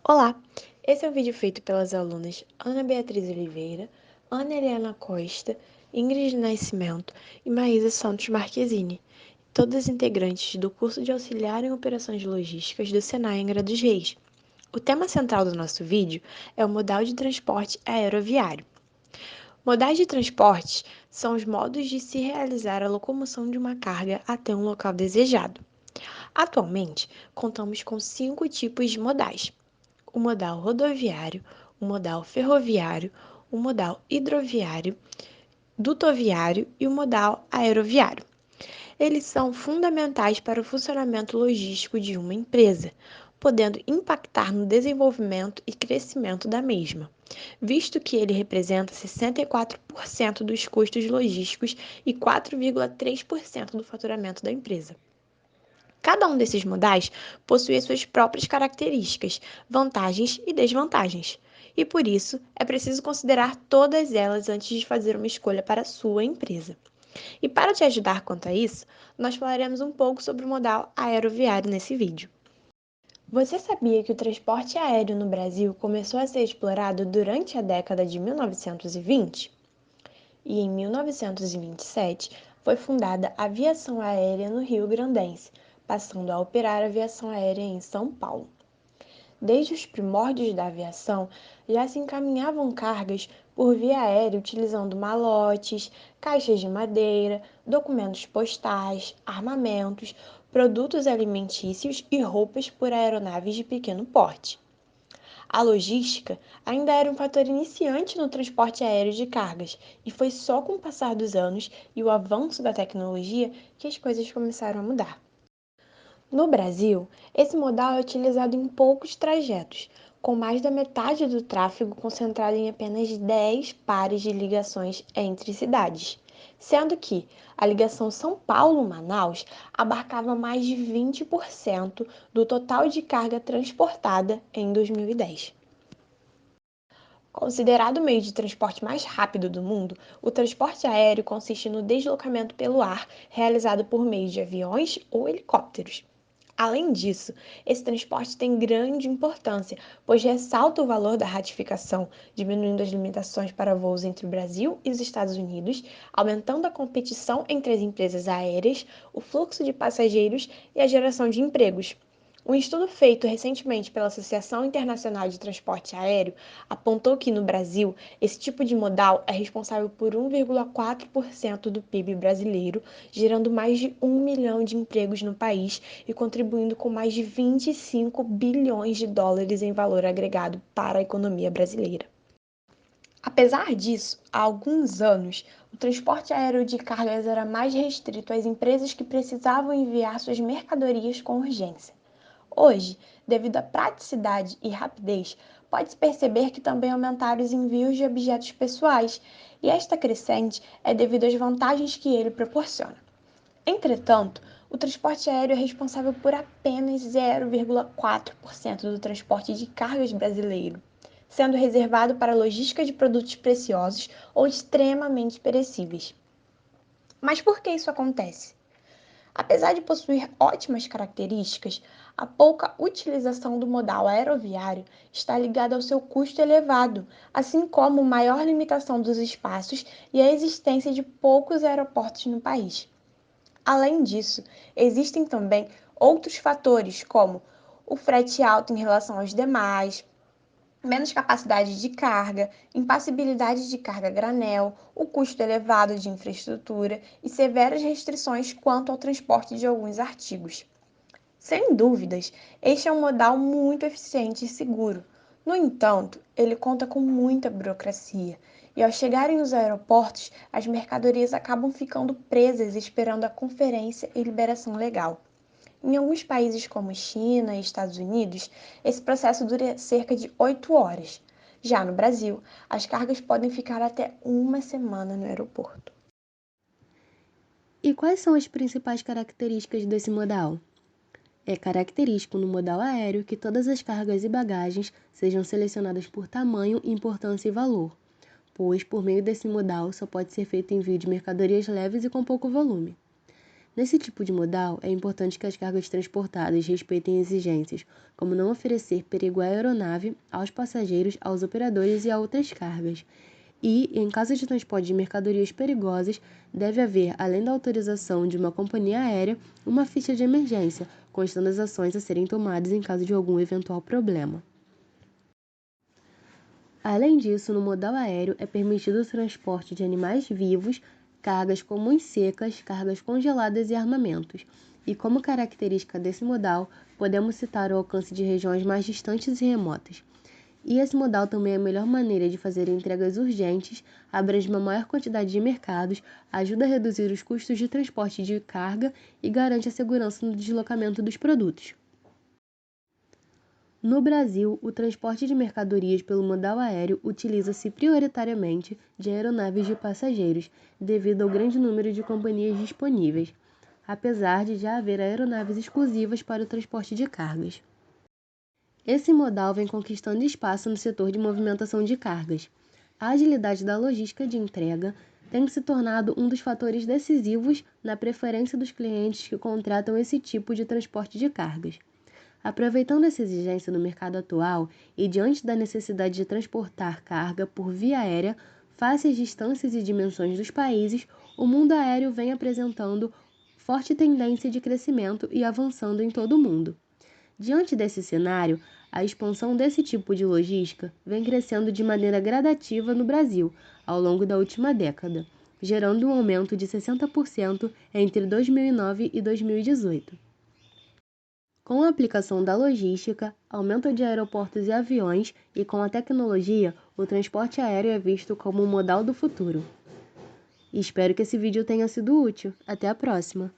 Olá! Esse é um vídeo feito pelas alunas Ana Beatriz Oliveira, Ana Eliana Costa, Ingrid Nascimento e Maísa Santos Marquezine, todas integrantes do curso de Auxiliar em Operações Logísticas do Senai Angra dos Reis. O tema central do nosso vídeo é o modal de transporte aeroviário. Modais de transporte são os modos de se realizar a locomoção de uma carga até um local desejado. Atualmente, contamos com 5 tipos de modais: o modal rodoviário, o modal ferroviário, o modal hidroviário, dutoviário e o modal aeroviário. Eles são fundamentais para o funcionamento logístico de uma empresa, podendo impactar no desenvolvimento e crescimento da mesma, visto que ele representa 64% dos custos logísticos e 4,3% do faturamento da empresa. Cada um desses modais possui suas próprias características, vantagens e desvantagens, e por isso é preciso considerar todas elas antes de fazer uma escolha para a sua empresa. E para te ajudar quanto a isso, nós falaremos um pouco sobre o modal aeroviário nesse vídeo. Você sabia que o transporte aéreo no Brasil começou a ser explorado durante a década de 1920? E em 1927 foi fundada a Aviação Aérea no Rio Grandense, passando a operar a aviação aérea em São Paulo. Desde os primórdios da aviação, já se encaminhavam cargas por via aérea utilizando malotes, caixas de madeira, documentos postais, armamentos, produtos alimentícios e roupas por aeronaves de pequeno porte. A logística ainda era um fator iniciante no transporte aéreo de cargas, e foi só com o passar dos anos e o avanço da tecnologia que as coisas começaram a mudar. No Brasil, esse modal é utilizado em poucos trajetos, com mais da metade do tráfego concentrado em apenas 10 pares de ligações entre cidades, sendo que a ligação São Paulo-Manaus abarcava mais de 20% do total de carga transportada em 2010. Considerado o meio de transporte mais rápido do mundo, o transporte aéreo consiste no deslocamento pelo ar realizado por meio de aviões ou helicópteros. Além disso, esse transporte tem grande importância, pois ressalta o valor da ratificação, diminuindo as limitações para voos entre o Brasil e os Estados Unidos, aumentando a competição entre as empresas aéreas, o fluxo de passageiros e a geração de empregos. Um estudo feito recentemente pela Associação Internacional de Transporte Aéreo apontou que, no Brasil, esse tipo de modal é responsável por 1,4% do PIB brasileiro, gerando mais de 1 milhão de empregos no país e contribuindo com mais de 25 bilhões de dólares em valor agregado para a economia brasileira. Apesar disso, há alguns anos, o transporte aéreo de cargas era mais restrito às empresas que precisavam enviar suas mercadorias com urgência. Hoje, devido à praticidade e rapidez, pode-se perceber que também aumentaram os envios de objetos pessoais, e esta crescente é devido às vantagens que ele proporciona. Entretanto, o transporte aéreo é responsável por apenas 0,4% do transporte de cargas brasileiro, sendo reservado para a logística de produtos preciosos ou extremamente perecíveis. Mas por que isso acontece? Apesar de possuir ótimas características, a pouca utilização do modal aeroviário está ligada ao seu custo elevado, assim como maior limitação dos espaços e a existência de poucos aeroportos no país. Além disso, existem também outros fatores, como o frete alto em relação aos demais, menos capacidade de carga, impassibilidade de carga a granel, o custo elevado de infraestrutura e severas restrições quanto ao transporte de alguns artigos. Sem dúvidas, este é um modal muito eficiente e seguro. No entanto, ele conta com muita burocracia, e ao chegarem nos aeroportos, as mercadorias acabam ficando presas esperando a conferência e liberação legal. Em alguns países como China e Estados Unidos, esse processo dura cerca de 8 horas. Já no Brasil, as cargas podem ficar até uma semana no aeroporto. E quais são as principais características desse modal? É característico no modal aéreo que todas as cargas e bagagens sejam selecionadas por tamanho, importância e valor, pois, por meio desse modal, só pode ser feito envio de mercadorias leves e com pouco volume. Nesse tipo de modal, é importante que as cargas transportadas respeitem exigências, como não oferecer perigo à aeronave, aos passageiros, aos operadores e a outras cargas. E, em caso de transporte de mercadorias perigosas, deve haver, além da autorização de uma companhia aérea, uma ficha de emergência, constando as ações a serem tomadas em caso de algum eventual problema. Além disso, no modal aéreo é permitido o transporte de animais vivos, cargas comuns secas, cargas congeladas e armamentos. E como característica desse modal, podemos citar o alcance de regiões mais distantes e remotas. E esse modal também é a melhor maneira de fazer entregas urgentes, abrange uma maior quantidade de mercados, ajuda a reduzir os custos de transporte de carga e garante a segurança no deslocamento dos produtos. No Brasil, o transporte de mercadorias pelo modal aéreo utiliza-se prioritariamente de aeronaves de passageiros, devido ao grande número de companhias disponíveis, apesar de já haver aeronaves exclusivas para o transporte de cargas. Esse modal vem conquistando espaço no setor de movimentação de cargas. A agilidade da logística de entrega tem se tornado um dos fatores decisivos na preferência dos clientes que contratam esse tipo de transporte de cargas. Aproveitando essa exigência no mercado atual e diante da necessidade de transportar carga por via aérea, face às distâncias e dimensões dos países, o mundo aéreo vem apresentando forte tendência de crescimento e avançando em todo o mundo. Diante desse cenário, a expansão desse tipo de logística vem crescendo de maneira gradativa no Brasil ao longo da última década, gerando um aumento de 60% entre 2009 e 2018. Com a aplicação da logística, aumento de aeroportos e aviões e com a tecnologia, o transporte aéreo é visto como o modal do futuro. Espero que esse vídeo tenha sido útil. Até a próxima!